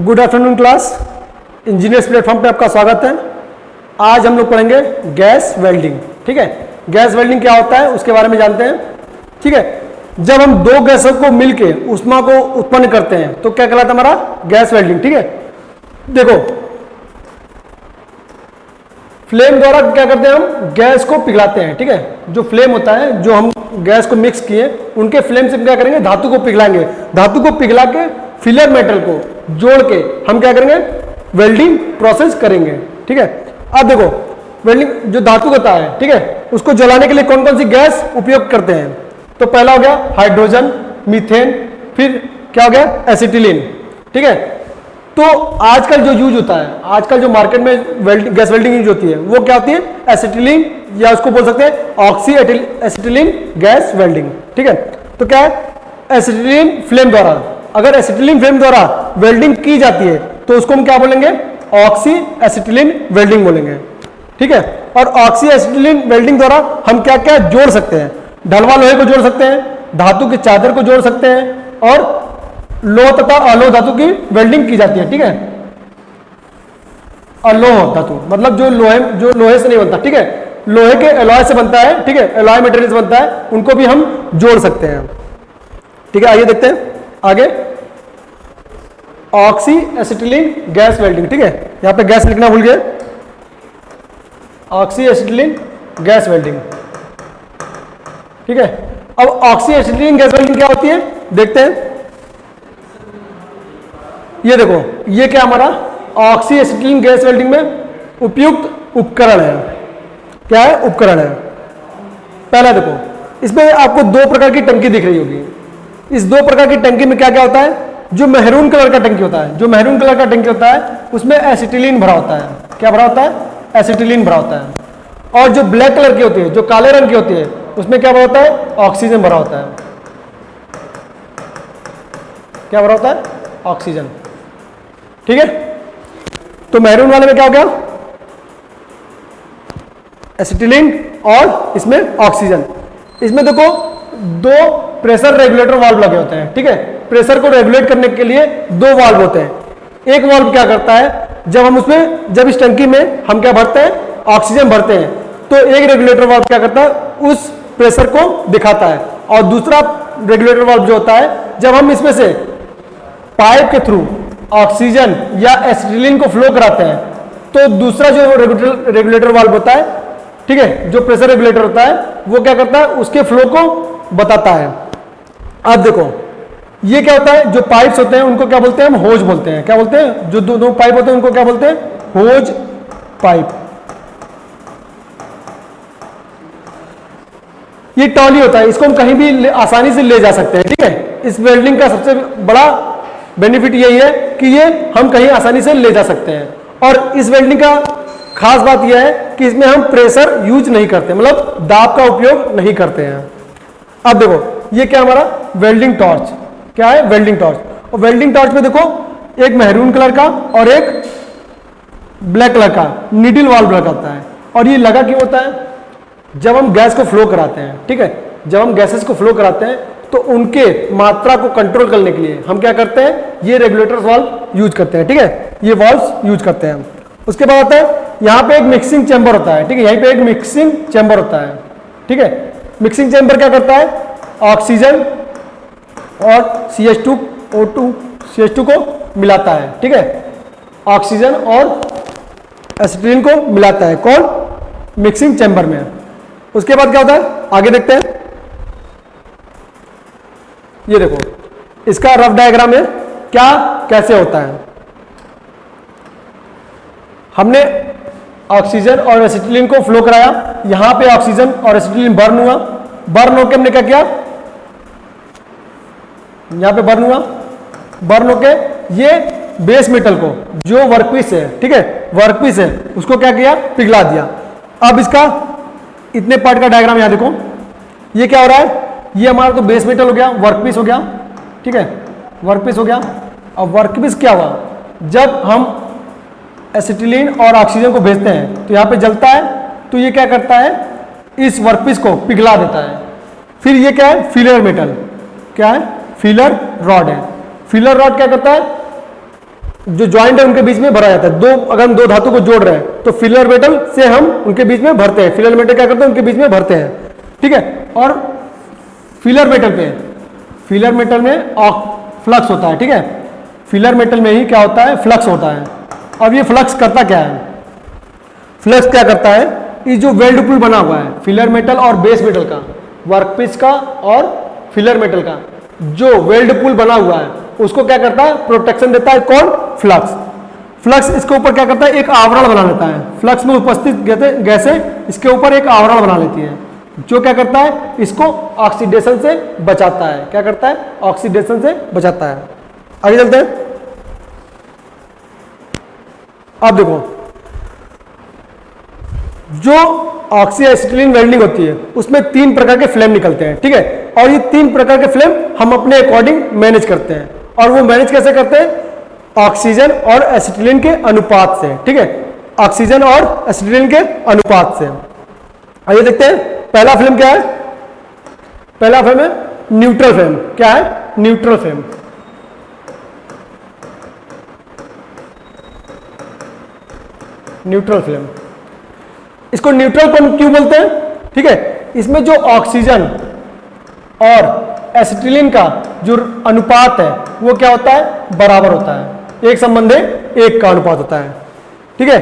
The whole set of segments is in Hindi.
Good afternoon class. Engineers platform पे आपका स्वागत है। आज हम लोग पढ़ेंगे गैस वेल्डिंग। ठीक है, गैस वेल्डिंग क्या होता है उसके बारे में जानते हैं। ठीक है, जब हम दो गैसों को मिलके ऊष्मा को उत्पन्न करते हैं तो क्या कहलाता है हमारा गैस वेल्डिंग। ठीक है, देखो फ्लेम द्वारा क्या करते हैं हम गैस को पिघलाते हैं। ठीक है, जो फ्लेम होता है जो हम गैस को मिक्स किए उनके फ्लेम से क्या करेंगे धातु को पिघलाएंगे। धातु को पिघला के फिलर मेटल को जोड़ के हम क्या करेंगे वेल्डिंग प्रोसेस करेंगे। ठीक है, अब देखो वेल्डिंग जो धातु होता है ठीक है उसको जलाने के लिए कौन कौन सी गैस उपयोग करते हैं। तो पहला हो गया हाइड्रोजन, मीथेन, फिर क्या हो गया एसिटिलीन। ठीक है, तो आजकल जो यूज होता है आजकल जो मार्केट में गैस वेल्डिंग यूज होती है वो क्या होती है एसिटिलीन, या उसको बोल सकते हैं ऑक्सी एसिटिलीन गैस वेल्डिंग। ठीक है, तो क्या है एसिटिलीन फ्लेम द्वारा, अगर एसिटिलीन फ्लेम द्वारा वेल्डिंग की जाती है तो उसको हम क्या बोलेंगे ऑक्सी एसिटिलीन वेल्डिंग बोलेंगे। ठीक है, और ऑक्सी एसिटिलीन वेल्डिंग द्वारा हम क्या क्या जोड़ सकते हैं, ढलवा लोहे को जोड़ सकते हैं, धातु की चादर को जोड़ सकते हैं, और लोह तथा अलोह धातु की वेल्डिंग की जाती है। ठीक है, अलोह धातु मतलब जो लोहे से नहीं बनता। ठीक है, लोहे के एलॉय से बनता है। ठीक है, एलॉय मटेरियल से बनता है, उनको भी हम जोड़ सकते हैं। ठीक है, आइए देखते हैं आगे ऑक्सी एसिटिलीन गैस वेल्डिंग। ठीक है, यहां पे गैस लिखना भूल गए, ऑक्सी एसिटिलीन गैस वेल्डिंग। ठीक है, अब ऑक्सी एसिटिलीन गैस वेल्डिंग क्या होती है देखते हैं। ये देखो ये क्या हमारा ऑक्सी एसिटिलीन गैस वेल्डिंग में उपयुक्त उपकरण है। क्या है उपकरण है। पहला देखो इसमें आपको दो प्रकार की टंकी दिख रही होगी। इस दो प्रकार की टंकी में क्या क्या होता है, जो मेहरून कलर का टंकी होता है, जो मेहरून कलर का टंकी होता है उसमें एसिटिलीन भरा होता है। क्या भरा होता है एसिटिलीन भरा होता है। और जो ब्लैक कलर की होती है जो काले रंग की होती है उसमें क्या भरा होता है ऑक्सीजन भरा होता है। क्या भरा होता है ऑक्सीजन। ठीक है, तो मेहरून वाले में क्या हो गया एसिटिलीन और इसमें ऑक्सीजन। इसमें देखो दो प्रेशर रेगुलेटर वाल्व लगे होते हैं। ठीक है, प्रेशर को रेगुलेट करने के लिए दो वाल्व होते हैं। एक वाल्व क्या करता है जब इस टंकी में हम क्या भरते हैं ऑक्सीजन भरते हैं तो एक रेगुलेटर वाल्व क्या करता है उस प्रेशर को दिखाता है, और दूसरा रेगुलेटर वाल्व जो होता है जब हम इसमें से पाइप के थ्रू ऑक्सीजन या एसिटिलीन को फ्लो कराते हैं तो दूसरा जो रेगुलेटर वाल्व होता है ठीक है जो प्रेशर रेगुलेटर होता है वो क्या करता है उसके फ्लो को बताता है। अब देखो ये क्या होता है जो पाइप्स होते हैं उनको क्या बोलते हैं हम होज बोलते हैं। क्या बोलते हैं जो दो पाइप होते हैं उनको क्या बोलते हैं होज पाइप। ये टॉली होता है, इसको हम कहीं भी आसानी से ले जा सकते हैं। ठीक है, इस वेल्डिंग का सबसे बड़ा बेनिफिट यही है कि ये हम कहीं आसानी से ले जा सकते हैं। और इस वेल्डिंग का खास बात यह है कि इसमें हम प्रेशर यूज नहीं करते, मतलब दाब का उपयोग नहीं करते हैं। अब देखो ये क्या हमारा वेल्डिंग टॉर्च। क्या है वेल्डिंग टॉर्च। और वेल्डिंग टॉर्च में देखो एक मेहरून कलर का और एक ब्लैक कलर का नीडल वाल्व लगा होता है। और ये लगा क्यों होता है जब हम गैस को फ्लो कराते हैं। ठीक है, जब हम गैसेस को फ्लो कराते हैं तो उनके मात्रा को कंट्रोल करने के लिए हम क्या करते हैं ये रेगुलेटर वाल्व यूज करते हैं। ठीक है, ये वाल्व यूज करते हैं। उसके बाद आता है यहां पे एक मिक्सिंग चैम्बर होता है। ठीक है, यहीं पे एक मिक्सिंग चैम्बर होता है। ठीक है, मिक्सिंग चैम्बर क्या करता है ऑक्सीजन और CH2O2 CH2 को मिलाता है। ठीक है, ऑक्सीजन और एसिटिलीन को मिलाता है कौन मिक्सिंग चैम्बर में। उसके बाद क्या होता है आगे देखते हैं। ये देखो इसका रफ डायग्राम है क्या कैसे होता है। हमने ऑक्सीजन और एसिटिलीन को फ्लो कराया, यहां पे ऑक्सीजन और एसिटिलीन बर्न हुआ, बर्न होकर हमने क्या किया यहां पे बर्न हुआ, बर्न होके ये बेस मेटल को जो वर्कपीस है ठीक है वर्कपीस है उसको क्या किया पिघला दिया। अब इसका इतने पार्ट का डायग्राम यहां देखो, ये क्या हो रहा है ये हमारा तो बेस मेटल हो गया वर्कपीस हो गया। ठीक है, वर्कपीस हो गया। अब वर्कपीस क्या हुआ जब हम एसिटिलीन और ऑक्सीजन को भेजते हैं तो यहां पे जलता है तो ये क्या करता है इस वर्कपीस को पिघला देता है। फिर ये क्या है फिलर मेटल। क्या है फिलर रॉड है। फिलर रॉड क्या करता है जो ज्वाइंट है उनके बीच में भरा जाता है। दो अगर हम दो धातु को जोड़ रहे हैं तो फिलर मेटल से हम उनके बीच में भरते हैं। फिलर मेटल क्या करते हैं, उनके बीच में भरते हैं, ठीक है। और फिलर मेटल में फ्लक्स होता है, ठीक है। फिलर मेटल में ही क्या होता है, फ्लक्स होता है। अब ये फ्लक्स करता क्या है, फ्लक्स क्या करता है, ये जो वेल्ड पूल बना हुआ है फिलर मेटल और बेस मेटल का, वर्कपीस का और फिलर मेटल का जो वेल्ड पूल बना हुआ है उसको क्या करता है, प्रोटेक्शन देता है। कौन, फ्लक्स इसके ऊपर क्या करता है, एक आवरण बना लेता है। फ्लक्स में उपस्थित गैसें इसके ऊपर एक आवरण बना लेती है जो क्या करता है, इसको ऑक्सीडेशन से बचाता है। क्या करता है, ऑक्सीडेशन से बचाता है। आगे चलते हैं। अब देखो, जो ऑक्सी एसिटिलीन वेल्डिंग होती है उसमें 3 प्रकार के फ्लेम निकलते हैं, ठीक है। और ये 3 प्रकार के फ्लेम हम अपने अकॉर्डिंग मैनेज करते हैं। और वो मैनेज कैसे करते हैं, ऑक्सीजन और एसिटिलीन के अनुपात से, ठीक है। ऑक्सीजन और एसिटिलीन के अनुपात से। आइए देखते हैं पहला फ्लेम क्या है। पहला फ्लेम है न्यूट्रल फ्लेम। क्या है, न्यूट्रल फ्लेम। न्यूट्रल फ्लेम, इसको न्यूट्रल क्यों बोलते हैं, ठीक है। इसमें जो ऑक्सीजन और एसिटिलीन का जो अनुपात है वो क्या होता है, बराबर होता है। एक संबंधे एक का अनुपात होता है, ठीक है।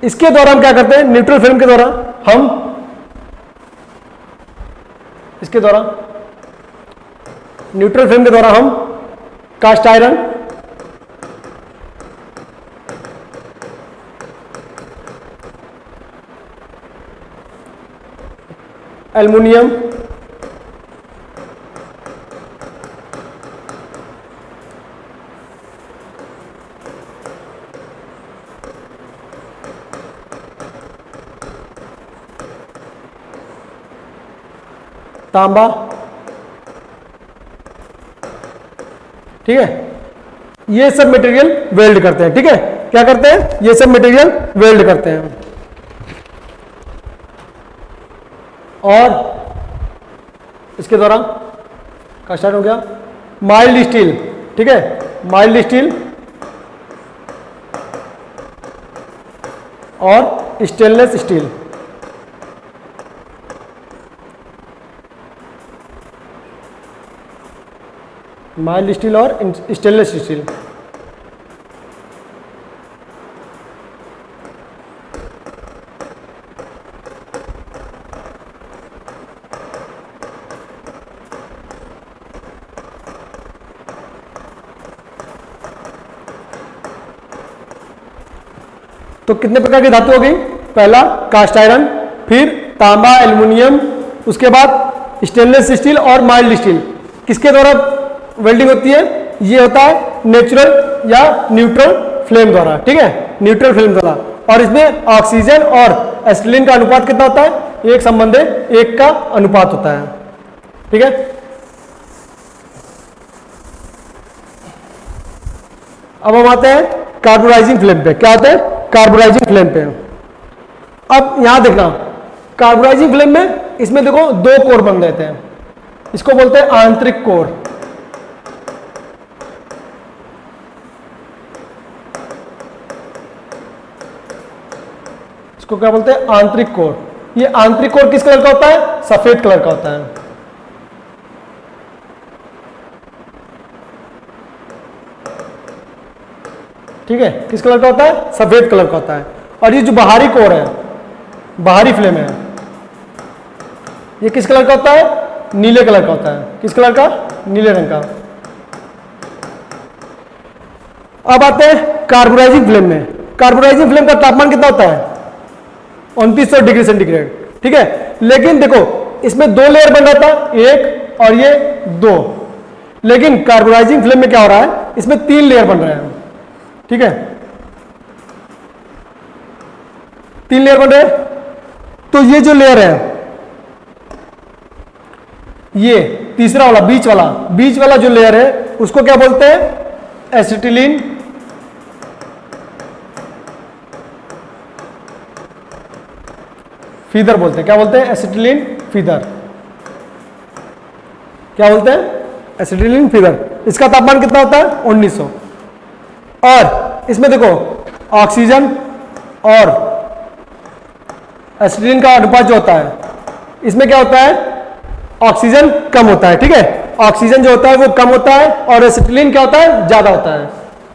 इसके द्वारा हम क्या करते हैं, न्यूट्रल फ्लेम के द्वारा हम न्यूट्रल फ्लेम के द्वारा हम कास्ट आयरन, एल्युमिनियम, तांबा, ठीक है, ये सब मटेरियल वेल्ड करते हैं, ठीक है। क्या करते हैं, ये सब मटेरियल वेल्ड करते हैं। और इसके द्वारा का स्टार्ट हो गया माइल्ड स्टील, ठीक है। माइल्ड स्टील और स्टेनलेस स्टील, माइल्ड स्टील और स्टेनलेस स्टील। तो कितने प्रकार की धातु हो गई, पहला कास्ट आयरन, फिर तांबा, एल्युमिनियम, उसके बाद स्टेनलेस स्टील और माइल्ड स्टील। किसके द्वारा वेल्डिंग होती है, ये होता है नेचुरल या न्यूट्रल फ्लेम द्वारा, ठीक है, न्यूट्रल फ्लेम द्वारा। और इसमें ऑक्सीजन और एसिटिलीन का अनुपात कितना होता है, एक संबंधे एक का अनुपात होता है, ठीक है। अब हम आते हैं कार्बोनाइजिंग फ्लेम पे। क्या होता है, कार्बोनाइजिंग फ्लेम पे। अब यहां देखना, कार्बोनाइजिंग फ्लेम में इसमें देखो 2 कोर बन रहते हैं। इसको बोलते हैं आंतरिक कोर, इसको क्या बोलते हैं, आंतरिक कोर। ये आंतरिक कोर किस कलर का होता है, सफेद कलर का होता है, ठीक है। किस कलर का होता है, सफेद कलर का होता है। और ये जो बाहरी कोर है, बाहरी फ्लेम है, ये किस कलर का होता है, नीले कलर का होता है। किस कलर का, नीले रंग का। अब आते हैं कार्बोनाइजिंग फ्लेम में। कार्बोनाइजिंग फ्लेम का तापमान कितना होता है, 2900 डिग्री सेंटीग्रेड, ठीक है। लेकिन देखो इसमें 2 लेयर बन रहा था, एक और ये 2। लेकिन कार्बोनाइजिंग फ्लेम में क्या हो रहा है, इसमें 3 लेयर बन रहे हैं, ठीक है। 3 लेयर बन रहे हैं। तो ये जो लेयर है, ये तीसरा वाला बीच वाला जो लेयर है उसको क्या बोलते हैं, एसिटिलीन फीदर बोलते हैं। क्या बोलते हैं, एसिटिलीन फीदर। क्या बोलते हैं, एसिटिलीन फीदर। इसका तापमान कितना होता है, 1900। और इसमें देखो ऑक्सीजन और एसिटिलीन का अनुपात जो होता है, इसमें क्या होता है, ऑक्सीजन कम होता है, ठीक है, ऑक्सीजन जो होता है वो कम होता है और एसिटिलीन क्या होता है, ज्यादा होता है।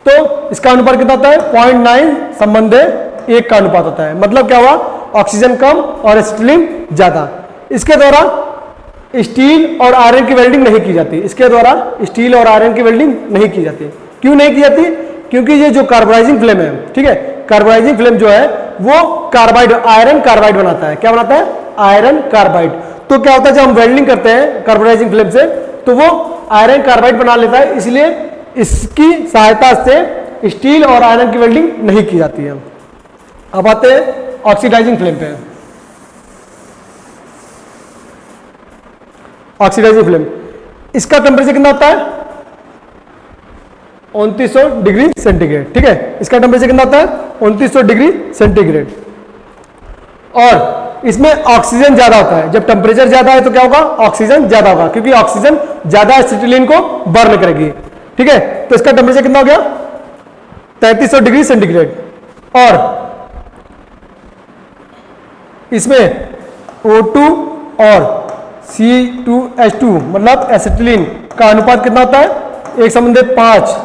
तो इसका अनुपात कितना होता है, 0.9 संबंध 1 का अनुपात होता है। मतलब क्या हुआ, ऑक्सीजन कम और एसिटिलीन ज्यादा। इसके द्वारा स्टील और आयरन की वेल्डिंग नहीं की जाती, इसके द्वारा स्टील और आयरन की वेल्डिंग नहीं की जाती। क्यों नहीं की जाती, क्योंकि ये जो कार्बोनाइजिंग फ्लेम है, ठीक है, कार्बोनाइजिंग फ्लेम जो है वो कार्बाइड, आयरन कार्बाइड बनाता है। क्या बनाता है, आयरन कार्बाइड। तो क्या होता है, जब हम वेल्डिंग करते हैं कार्बोनाइजिंग फ्लेम से तो वो आयरन कार्बाइड बना लेता है, इसलिए इसकी सहायता से स्टील और आयरन की वेल्डिंग नहीं की जाती है। अब आते हैं ऑक्सीडाइजिंग फ्लेम पे। ऑक्सीडाइजिंग फ्लेम, इसका टेम्परेचर कितना होता है, 2900 डिग्री सेंटीग्रेड, ठीक है, इसका टेम्परेचर कितना होता है, 2900 डिग्री सेंटीग्रेड। और इसमें ऑक्सीजन ज्यादा होता है, जब टेम्परेचर ज्यादा है तो क्या होगा, ऑक्सीजन ज्यादा होगा, क्योंकि ऑक्सीजन ज्यादा एसिटिलीन को बर्न करेगी, ठीक है। तो इसका टेम्परेचर कितना हो गया, 3300 डिग्री सेंटीग्रेड। और इसमें O2 और C2H2 मतलब एसिटिलीन का अनुपात कितना होता है, 1:5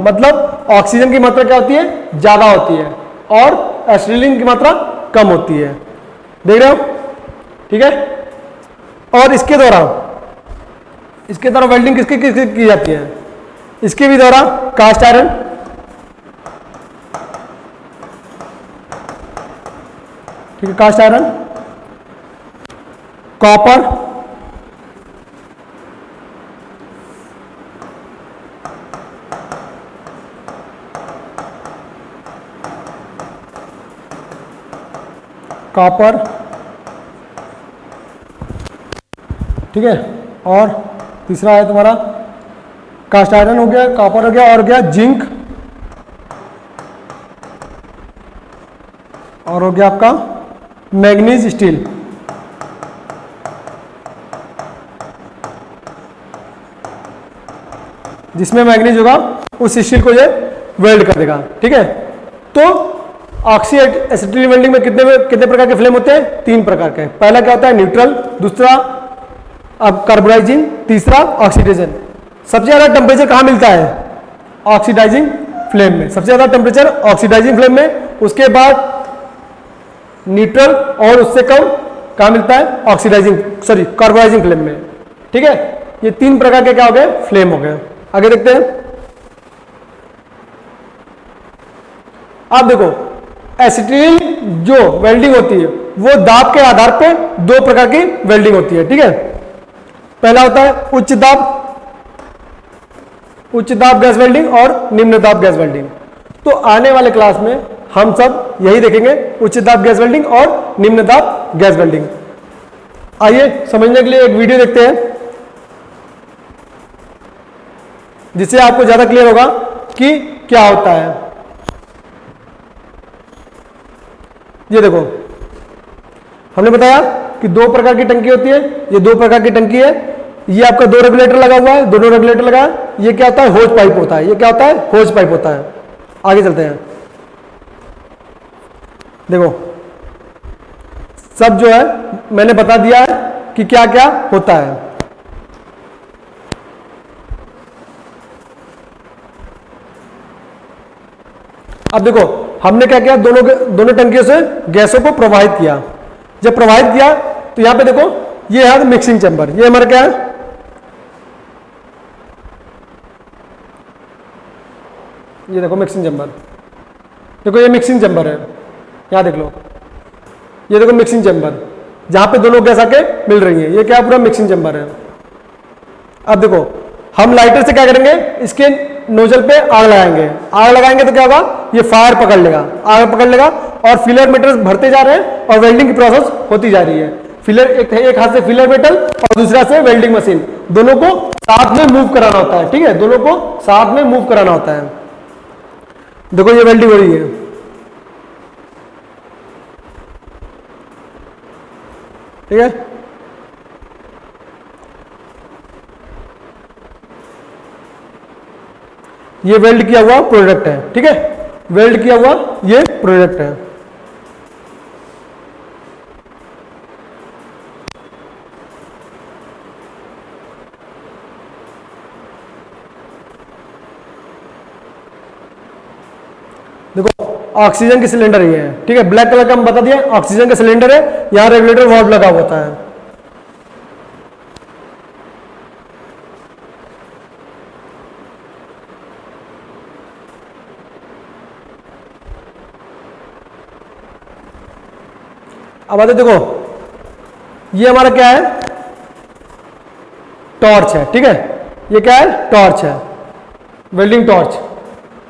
मतलब ऑक्सीजन की मात्रा क्या होती है, ज्यादा होती है और एसिटिलीन की मात्रा कम होती है। देख रहे हो, ठीक है। और इसके द्वारा वेल्डिंग किसकी किसकी की जाती है, इसके भी द्वारा कास्ट आयरन, ठीक है, कास्ट आयरन, कॉपर, कॉपर, ठीक है। और तीसरा है तुम्हारा कास्ट आयरन हो गया, कॉपर हो गया, और हो गया जिंक, और हो गया आपका मैग्नीज स्टील। जिसमें मैग्नीज होगा उस स्टील को ये वेल्ड कर देगा, ठीक है। तो ऑक्सी एसिटिलीन वेल्डिंग में कितने प्रकार के फ्लेम होते हैं, 3 प्रकार के। पहला क्या होता है, न्यूट्रल, दूसरा अब कार्बोनाइजिंग, तीसरा ऑक्सीडाइजन। सबसे ज्यादा टेम्परेचर कहां मिलता है, ऑक्सीडाइजिंग फ्लेम में, सबसे ज्यादा टेम्परेचर ऑक्सीडाइजिंग फ्लेम में, उसके बाद न्यूट्रल और उससे कम कहां मिलता है, कार्बोनाइजिंग फ्लेम में, ठीक है। ये 3 प्रकार के क्या हो गए, फ्लेम हो गए। आगे देखते हैं। अब देखो एसिटिलीन जो वेल्डिंग होती है वो दाब के आधार पर 2 प्रकार की वेल्डिंग होती है, ठीक है। पहला होता है उच्च दाब गैस वेल्डिंग और निम्न दाब गैस वेल्डिंग। तो आने वाले क्लास में हम सब यही देखेंगे, उच्च दाब गैस वेल्डिंग और निम्न दाब गैस वेल्डिंग। आइए समझने के लिए एक वीडियो देखते हैं, जिससे आपको ज्यादा क्लियर होगा कि क्या होता है। ये देखो, हमने बताया कि 2 प्रकार की टंकी होती है, ये 2 प्रकार की टंकी है। ये आपका 2 रेगुलेटर लगा हुआ है, दोनों रेगुलेटर लगा है। ये क्या होता है, होज पाइप होता है। ये क्या होता है, होज पाइप होता है। आगे चलते हैं। देखो सब जो है मैंने बता दिया है कि क्या क्या होता है। अब देखो हमने क्या किया, दोनों टंकियों से गैसों को प्रवाहित किया। जब प्रवाहित किया तो यहां पे देखो ये है मिक्सिंग चैम्बर। ये हमारा क्या है, ये देखो मिक्सिंग चैम्बर। देखो ये मिक्सिंग चैम्बर है, यहां देख लो, ये देखो मिक्सिंग चैम्बर, जहां पे दोनों गैस आके मिल रही है। ये क्या पूरा मिक्सिंग चैम्बर है। अब देखो हम लाइटर से क्या करेंगे, इसके नोजल पे आग लगाएंगे। आग लगाएंगे तो क्या होगा, ये फायर पकड़ लेगा, आग पकड़ लेगा और फिलर मेटल भरते जा रहे हैं और वेल्डिंग की प्रोसेस होती जा रही है। फिलर एक हाथ से फिलर मेटल और दूसरा से वेल्डिंग मशीन, दोनों को साथ में मूव कराना होता है, ठीक है, दोनों को साथ में मूव कराना होता है। देखो ये वेल्डिंग हो रही है, ठीक है। ये वेल्ड किया हुआ प्रोडक्ट है, ठीक है, वेल्ड किया हुआ ये प्रोडक्ट है। देखो ऑक्सीजन की सिलेंडर ये है, ठीक है, ब्लैक कलर का हम बता दिया ऑक्सीजन का सिलेंडर है, यहां रेगुलेटर वाल्व लगा होता है। अब आते देखो, ये हमारा क्या है, टॉर्च है, ठीक है, ये क्या है, टॉर्च है, वेल्डिंग टॉर्च।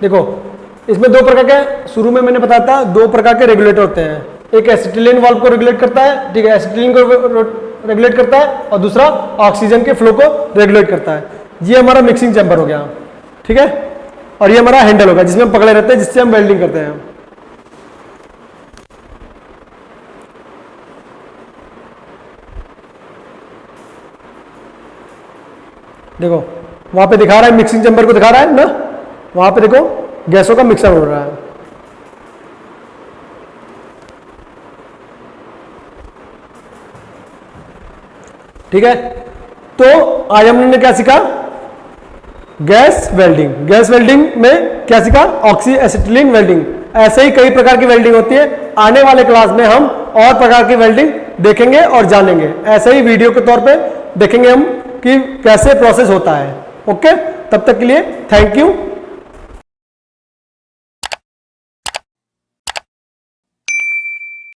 देखो इसमें दो प्रकार के, शुरू में मैंने बताया था दो प्रकार के रेगुलेटर होते हैं, एक एसिटिलीन वाल्व को रेगुलेट करता है, ठीक है, एसिटिलीन को रेगुलेट करता है, और दूसरा ऑक्सीजन के फ्लो को रेगुलेट करता है। ये हमारा मिक्सिंग चैम्बर हो गया, ठीक है, और ये हमारा हैंडल होगा जिसमें हम पकड़े रहते हैं, जिससे हम वेल्डिंग करते हैं। देखो वहां पे दिखा रहा है, मिक्सिंग चैम्बर को दिखा रहा है ना, वहां पे देखो गैसों का मिक्सर हो रहा है। ठीक है, तो आज हमने क्या सीखा, गैस वेल्डिंग। गैस वेल्डिंग में क्या सीखा, ऑक्सी एसिटिलीन वेल्डिंग। ऐसे ही कई प्रकार की वेल्डिंग होती है, आने वाले क्लास में हम और प्रकार की वेल्डिंग देखेंगे और जानेंगे। ऐसे ही वीडियो के तौर पे देखेंगे हम कि कैसे प्रोसेस होता है। ओके, तब तक के लिए थैंक यू।